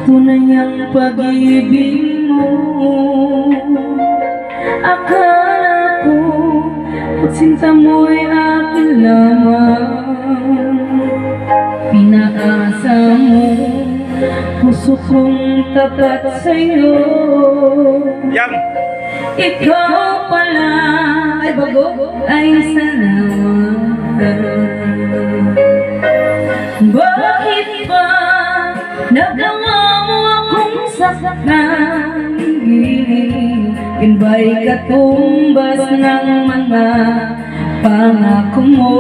tunay ang pag-ibig mo. Akala ko pagsinta mo'y akin lamang. Pinaasa mo puso kong tapat sa'yo. Ikaw pala ay bago ay salamat. Bakit ba nagawa mo akong saktan? Yun ba'y katumbas ng mga pangako mo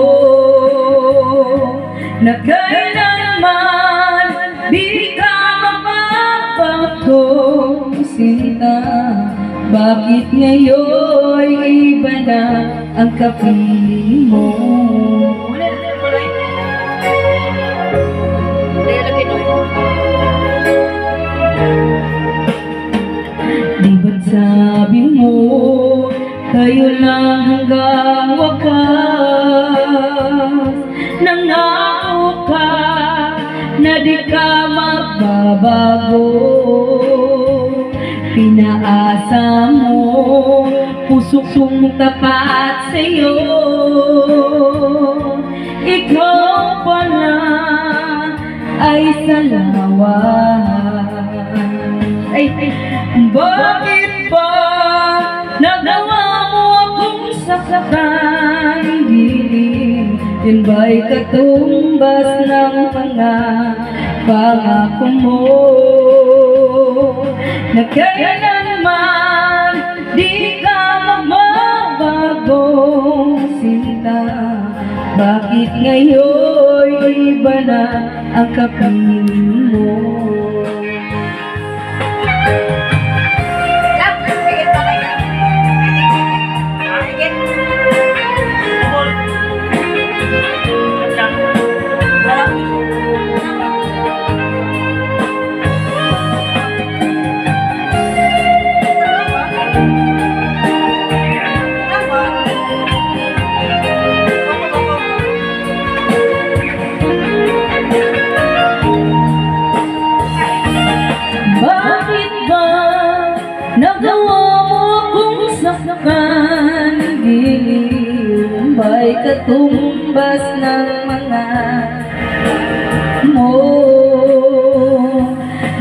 na kailanman di ka mapapago, sinta? Bakit ngayon iba na ang kapiling mo? Di ba't sabi mo kayo lang hanggang wakas? Nangako ka na di ka magbabago. Pinaasa mo puso kong tapat sa'yo. Ikaw pala ay salawan. Bakit ba nagawa mo akong saktan? Yun ba'y katumbas ng mga pangako mo na kailanman di ka magbabago, sinta? Bakit ngayon iba na ang kapiling mo? Nagawa mo akong saktan, yun ba'y katumbas ng mga mo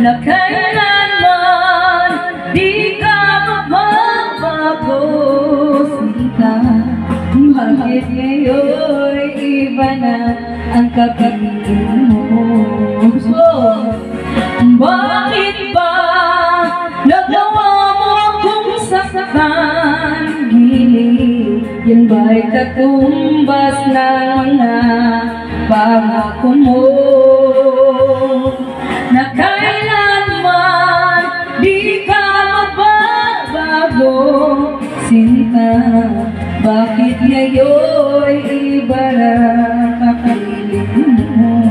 na kailanman di ka magbabago, sinta? Bakit ngayon iba na ang kapiling mo? Bakit ba nagawa mo akong saktan? Yan ba'y katumbas ng mga pangako mo na kailanman di ka magbabago, sinta? Bakit ngayon iba na kapiling mo?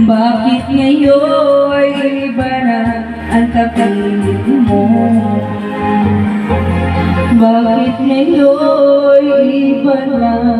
Bakit ngayon iba na ang kapiling mo? Bakit ngayon iba na